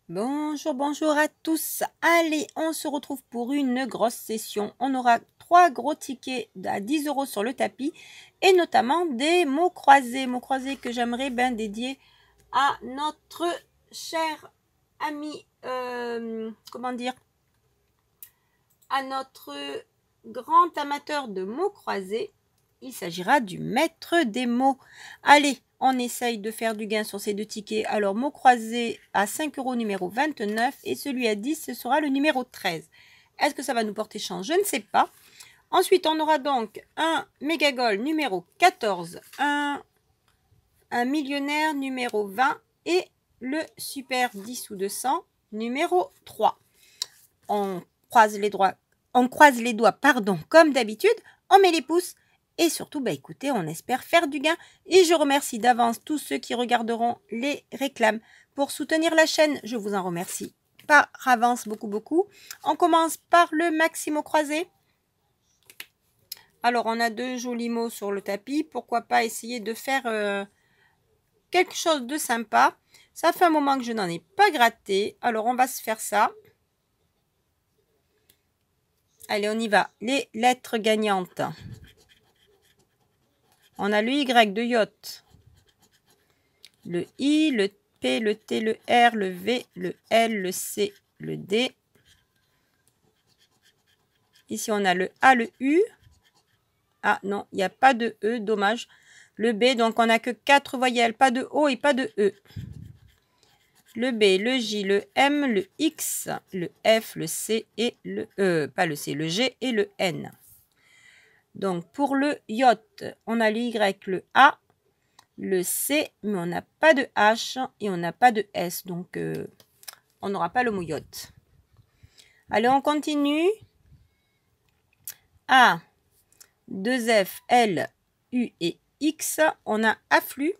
Bonjour, bonjour à tous. Allez, on se retrouve pour une grosse session. On aura 3 gros tickets à 10 € sur le tapis et notamment des mots croisés. Mots croisés que j'aimerais dédier à notre cher ami, à notre grand amateur de mots croisés. Il s'agira du maître des mots. Allez, on essaye de faire du gain sur ces deux tickets. Alors, mot croisé à 5 € numéro 29 et celui à 10, ce sera le numéro 13. Est-ce que ça va nous porter chance? Je ne sais pas. Ensuite, on aura donc un Mégagol numéro 14, un millionnaire numéro 20 et le super 10 ou 200 numéro 3. On croise les doigts, comme d'habitude. On met les pouces. Et surtout, écoutez, on espère faire du gain. Et je remercie d'avance tous ceux qui regarderont les réclames pour soutenir la chaîne. Je vous en remercie par avance beaucoup. On commence par le maximo croisé. Alors, on a deux jolis mots sur le tapis. Pourquoi pas essayer de faire quelque chose de sympa. Ça fait un moment que je n'en ai pas gratté. Alors, on va se faire ça. Allez, on y va. Les lettres gagnantes. On a le Y de yacht, le I, le P, le T, le R, le V, le L, le C, le D. Ici, on a le A, le U. Ah non, il n'y a pas de E, dommage. Le B, donc on n'a que 4 voyelles, pas de O et pas de E. Le B, le J, le M, le X, le F, le C et le E. Pas le C, le G et le N. Donc, pour le yacht, on a le Y, le A, le C, mais on n'a pas de H et on n'a pas de S. Donc, on n'aura pas le mot yacht. Allez, on continue. A, 2F, L, U et X. On a afflux.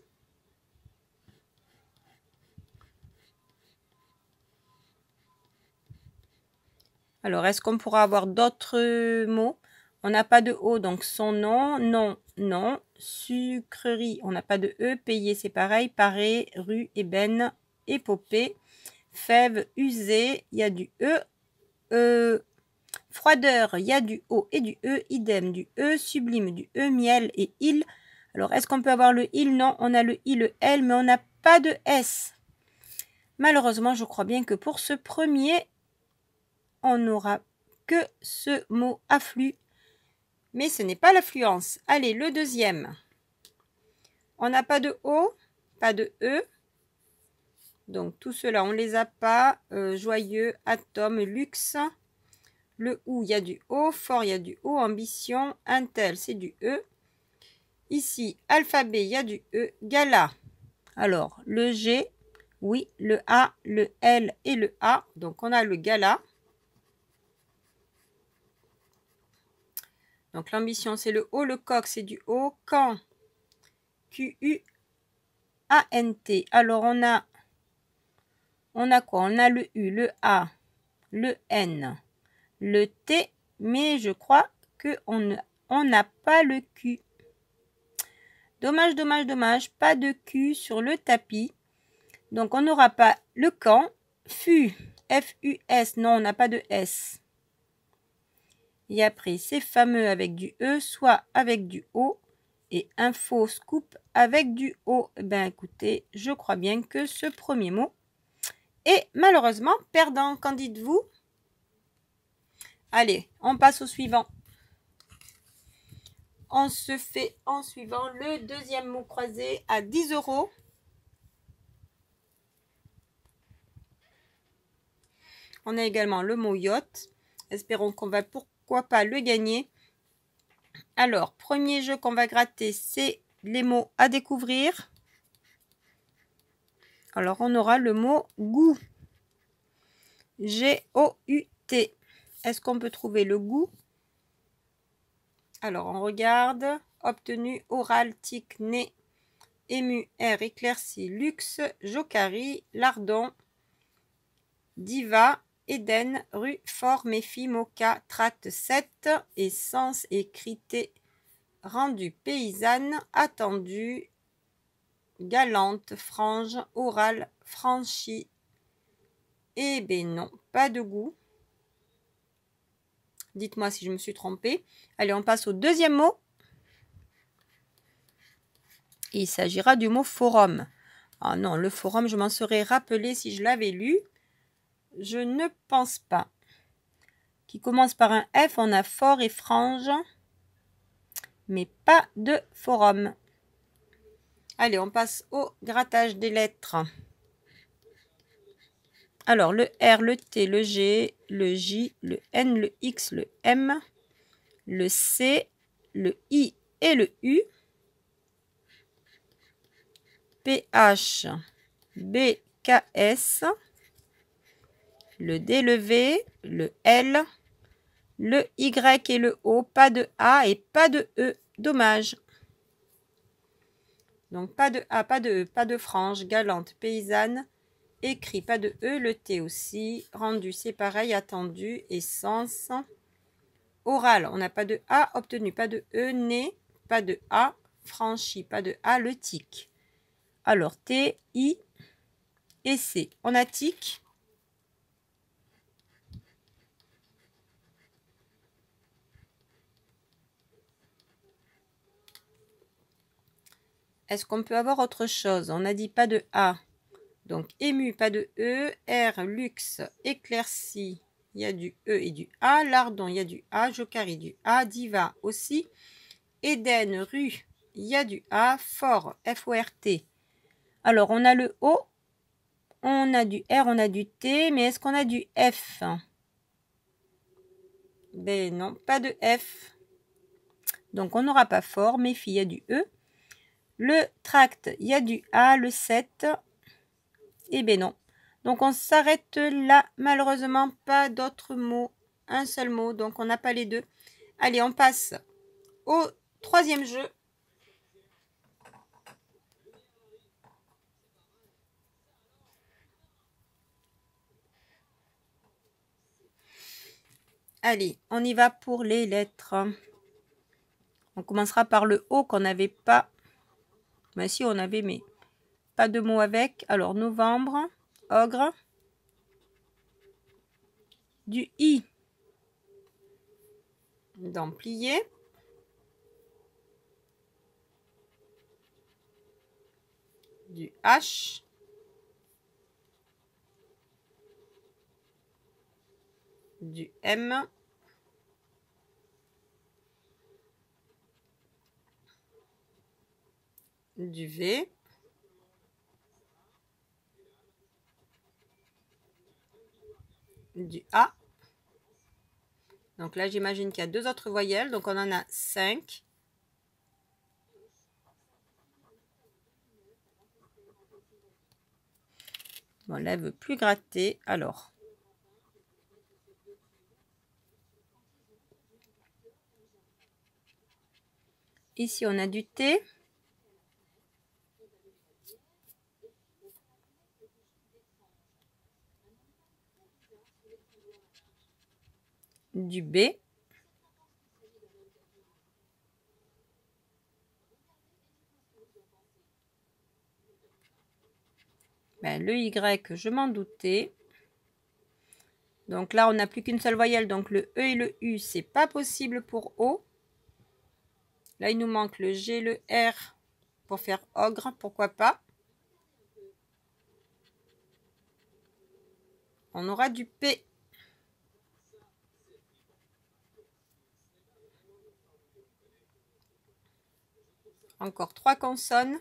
Alors, est-ce qu'on pourra avoir d'autres mots? On n'a pas de O, donc son nom, non, non. Sucrerie, on n'a pas de E. Payer, c'est pareil. Paré, rue, ébène, épopée. Fève, usée, il y a du E. Froideur, il y a du O et du E. Idem, du E. Sublime, du E. Miel et il. Alors, est-ce qu'on peut avoir le il? Non, on a le I, le L, mais on n'a pas de S. Malheureusement, je crois bien que pour ce premier, on n'aura que ce mot afflux. Mais ce n'est pas l'affluence. Allez, le deuxième. On n'a pas de O, pas de E. Donc, tout cela, on ne les a pas. Joyeux, atome, luxe. Le OU, il y a du O. Fort, il y a du O. Ambition, Intel, c'est du E. Ici, alphabet, il y a du E. Gala. Alors, le G, oui, le A, le L et le A. Donc, on a le gala. Donc, l'ambition, c'est le O. Le coq, c'est du O. Quand, Q-U-A-N-T. Alors, on a quoi? On a le U, le A, le N, le T, mais je crois qu'on n'a pas le Q. Dommage, dommage, dommage. Pas de Q sur le tapis. Donc, on n'aura pas le camp. Fus, F-U-S. Non, on n'a pas de S. Et après, c'est fameux avec du E, soit avec du O. Et info, scoop avec du O. Écoutez, je crois bien que ce premier mot est malheureusement perdant. Qu'en dites-vous? Allez, on passe au suivant. On se fait en suivant le deuxième mot croisé à 10 €. On a également le mot yacht. Espérons qu'on va pourquoi pas le gagner. Alors, premier jeu qu'on va gratter, c'est les mots à découvrir. Alors, on aura le mot goût. G-O-U-T. Est-ce qu'on peut trouver le goût? Alors, on regarde. Obtenu, oral, tic, nez, ému, air, éclairci, luxe, jocari, lardon, diva, Éden, rue, fort, méfie, mocha, tract 7, essence, écrité, rendu, paysanne, attendu, galante, frange, orale, franchi, Eh bien non, pas de goût. Dites-moi si je me suis trompée. Allez, on passe au deuxième mot. Il s'agira du mot forum. Ah non, le forum, je m'en serais rappelé si je l'avais lu. Je ne pense pas. Qui commence par un F, on a fort et frange. Mais pas de forum. Allez, on passe au grattage des lettres. Alors, le R, le T, le G, le J, le N, le X, le M, le C, le I et le U. PH, BKS, le D, le V, le L, le Y et le O, pas de A et pas de E, dommage. Donc pas de A, pas de E, pas de frange, galante, paysanne, écrit, pas de E, le T aussi, rendu, c'est pareil, attendu, essence, oral, on n'a pas de A, obtenu, pas de E, né, pas de A, franchi, pas de A, le tic. Alors T, I et C, on a tic. Est-ce qu'on peut avoir autre chose? On a dit pas de A. Donc ému, pas de E. R, luxe, éclairci, il y a du E et du A. Lardon, il y a du A. Jocari, du A. Diva aussi. Éden, rue, il y a du A. Fort, F-O-R-T. Alors on a le O, on a du R, on a du T, mais est-ce qu'on a du F? Ben non, pas de F. Donc on n'aura pas fort, méfie, il y a du E. Le tract, il y a du A, le 7. Eh bien non. Donc on s'arrête là. Malheureusement, pas d'autres mots. Un seul mot, donc on n'a pas les deux. Allez, on passe au troisième jeu. Allez, on y va pour les lettres. On commencera par le O qu'on n'avait pas. Mais si, on avait, mais pas de mots avec. Alors, novembre, ogre. Du I. Dans plié. Du H. Du M. Du V. Du A. Donc là, j'imagine qu'il y a deux autres voyelles. Donc, on en a 5. Bon, là, elle ne veut plus gratter. Alors, ici, on a du T. Du B. Ben, le Y, je m'en doutais. Donc là, on n'a plus qu'une seule voyelle. Donc le E et le U, c'est pas possible pour O. Là, il nous manque le G, le R pour faire ogre. Pourquoi pas? On aura du P. Encore 3 consonnes.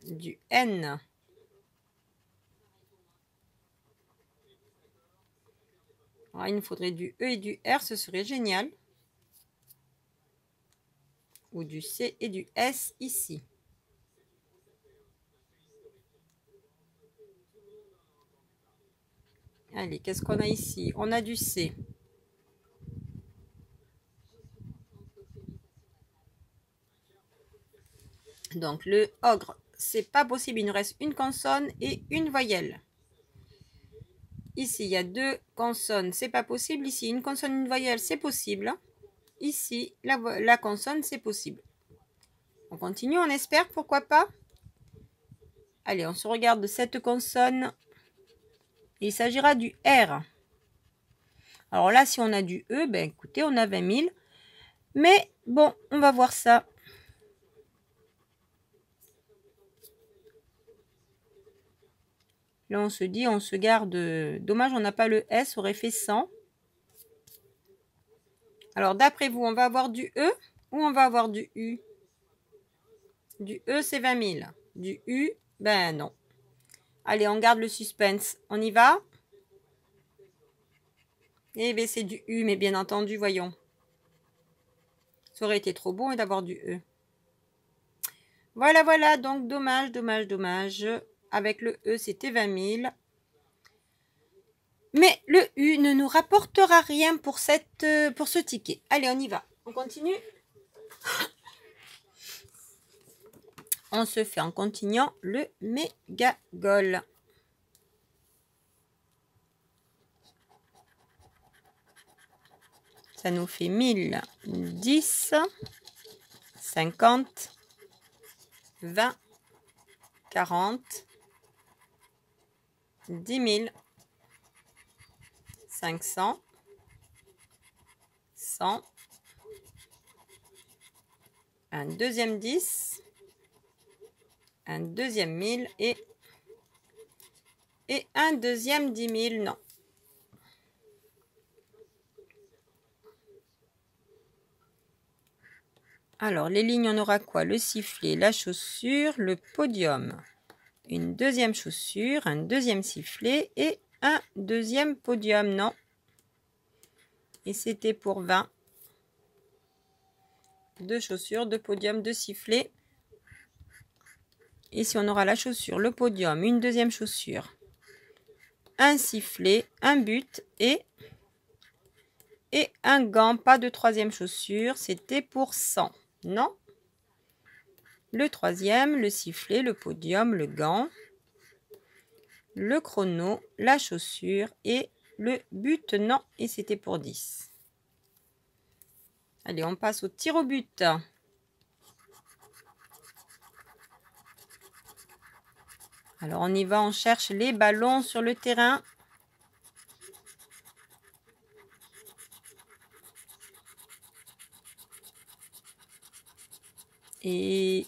Du N. Alors, il nous faudrait du E et du R, ce serait génial. Ou du C et du S ici. Allez, qu'est-ce qu'on a ici? On a du C. Donc le ogre, c'est pas possible. Il nous reste une consonne et une voyelle. Ici, il y a 2 consonnes, c'est pas possible. Ici, une consonne, une voyelle, c'est possible. Ici, la consonne, c'est possible. On continue, on espère, pourquoi pas? Allez, on se regarde cette consonne. Il s'agira du R. Alors là, si on a du E, ben écoutez, on a 20 000. Mais bon, on va voir ça. Là, on se dit, on se garde. Dommage, on n'a pas le S, aurait fait 100. Alors, d'après vous, on va avoir du E ou on va avoir du U? Du E, c'est 20 000. Du U, ben non. Allez, on garde le suspense. On y va? Eh bien, c'est du U, mais bien entendu, voyons. Ça aurait été trop bon d'avoir du E. Voilà, voilà. Donc, dommage, dommage, dommage. Avec le E, c'était 20 000. Mais le U ne nous rapportera rien pour ce ticket. Allez, on y va. On continue. On se fait en continuant le Mégagol. Ça nous fait 1000, 10, 50, 20, 40, 10 000, 500, 100, un deuxième 10, un deuxième 1000 et un deuxième 10 000, non. Alors, les lignes, on aura quoi? Le sifflet, la chaussure, le podium. Une deuxième chaussure, un deuxième sifflet et un deuxième podium, non. Et c'était pour 20. Deux chaussures, deux podiums, deux sifflets. Ici, on aura la chaussure, le podium, une deuxième chaussure, un sifflet, un but et un gant. Pas de troisième chaussure, c'était pour 100. Non. Le troisième, le sifflet, le podium, le gant, le chrono, la chaussure et le but, non. Et c'était pour 10. Allez, on passe au tir au but. Alors, on y va, on cherche les ballons sur le terrain. Et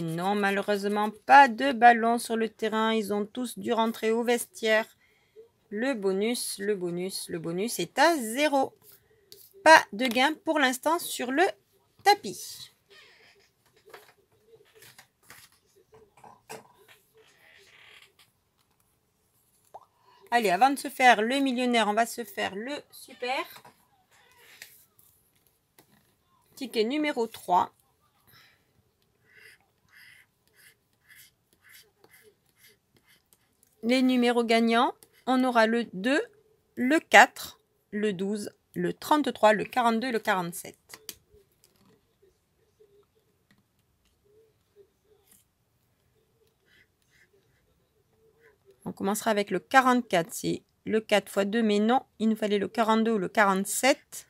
non, malheureusement, pas de ballon sur le terrain. Ils ont tous dû rentrer au vestiaire. Le bonus est à 0. Pas de gain pour l'instant sur le tapis. Allez, avant de se faire le millionnaire, on va se faire le super. Ticket numéro 3. Les numéros gagnants, on aura le 2, le 4, le 12, le 33, le 42 et le 47. On commencera avec le 44, c'est le 4 x 2, mais non, il nous fallait le 42 ou le 47.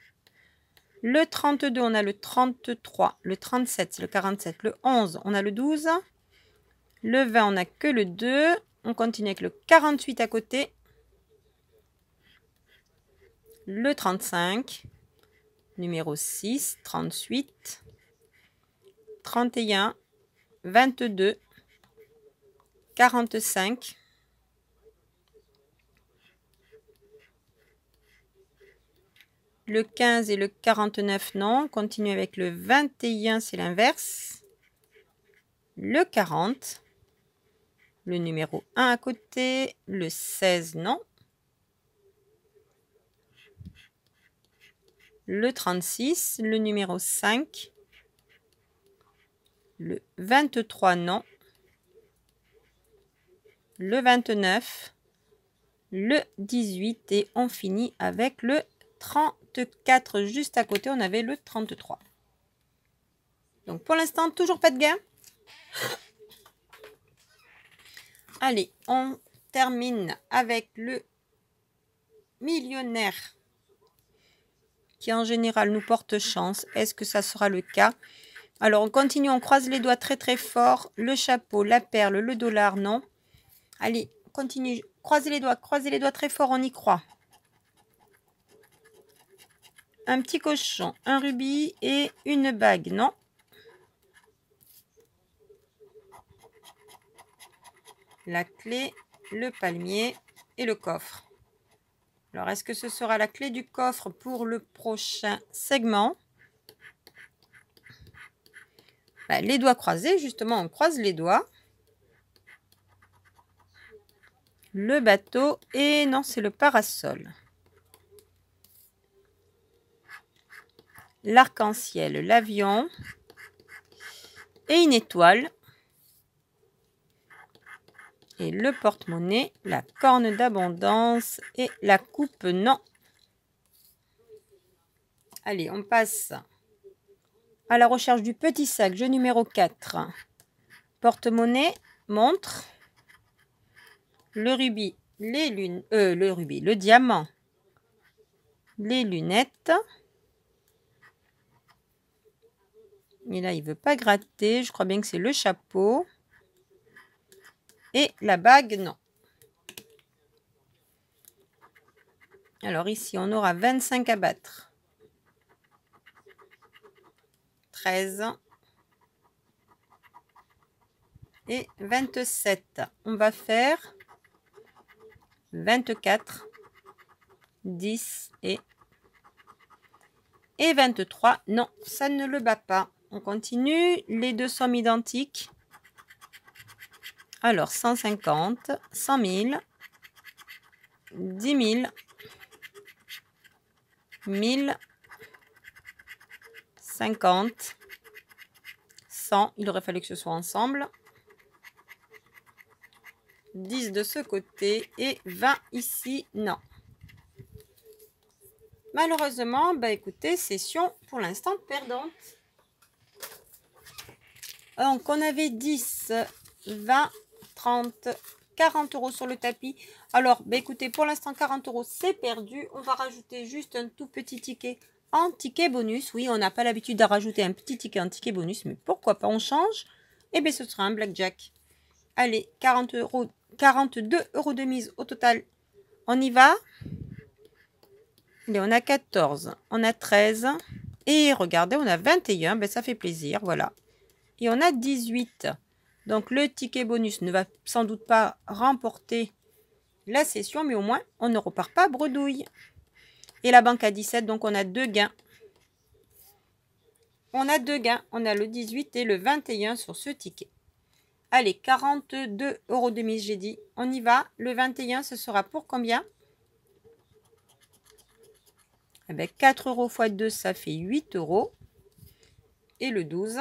Le 32, on a le 33, le 37, c'est le 47, le 11, on a le 12. Le 20, on n'a que le 2. On continue avec le 48 à côté. Le 35. Numéro 6, 38. 31. 22. 45. Le 15 et le 49, non. On continue avec le 21, c'est l'inverse. Le 40. Le numéro 1 à côté. Le 16, non. Le 36, le numéro 5. Le 23, non. Le 29. Le 18 et on finit avec le 34. Juste à côté, on avait le 33. Donc pour l'instant, toujours pas de gain. Allez, on termine avec le millionnaire qui en général nous porte chance. Est-ce que ça sera le cas? Alors, on continue, on croise les doigts très très fort. Le chapeau, la perle, le dollar, non. Allez, on continue. Croisez les doigts très fort, on y croit. Un petit cochon, un rubis et une bague, non. La clé, le palmier et le coffre. Alors, est-ce que ce sera la clé du coffre pour le prochain segment? Ben, les doigts croisés, justement, on croise les doigts. Le bateau et non, c'est le parasol. L'arc-en-ciel, l'avion et une étoile. Et le porte-monnaie, la corne d'abondance et la coupe, non. Allez, on passe à la recherche du petit sac, jeu numéro 4. Porte-monnaie, montre, le rubis, le diamant, les lunettes. Et là, il ne veut pas gratter, je crois bien que c'est le chapeau. Et la bague, non. Alors ici, on aura 25 à battre. 13 et 27. On va faire 24, 10 et 23. Non, ça ne le bat pas. On continue. Les deux sommes identiques. Alors, 150, 100 000, 10 000, 1000, 50, 100. Il aurait fallu que ce soit ensemble. 10 de ce côté et 20 ici. Non. Malheureusement, bah écoutez, session pour l'instant perdante. Donc, on avait 10, 20, 30, 40 euros sur le tapis. Alors, bah écoutez, pour l'instant, 40 euros, c'est perdu. On va rajouter juste un tout petit ticket en ticket bonus. Oui, on n'a pas l'habitude de rajouter un petit ticket en ticket bonus, mais pourquoi pas, on change. Et bien, ce sera un blackjack. Allez, 40 euros, 42 euros de mise au total. On y va. Et on a 14, on a 13. Et regardez, on a 21. Ben, ça fait plaisir, voilà. Et on a 18. Donc, le ticket bonus ne va sans doute pas remporter la session, mais au moins, on ne repart pas bredouille. Et la banque à 17, donc on a 2 gains. On a 2 gains. On a le 18 et le 21 sur ce ticket. Allez, 42 euros de mise, j'ai dit. On y va. Le 21, ce sera pour combien? Eh bien, 4 euros x 2, ça fait 8 euros. Et le 12...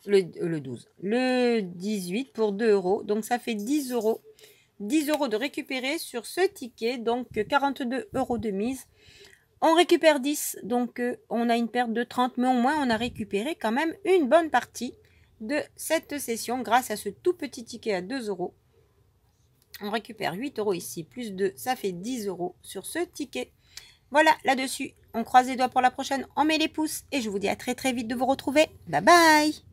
Le 18 pour 2 euros. Donc, ça fait 10 euros. 10 euros de récupérer sur ce ticket. Donc, 42 euros de mise. On récupère 10. Donc, on a une perte de 30. Mais au moins, on a récupéré quand même une bonne partie de cette session grâce à ce tout petit ticket à 2 euros. On récupère 8 euros ici. Plus 2, ça fait 10 euros sur ce ticket. Voilà, là-dessus, on croise les doigts pour la prochaine. On met les pouces. Et je vous dis à très très vite de vous retrouver. Bye bye!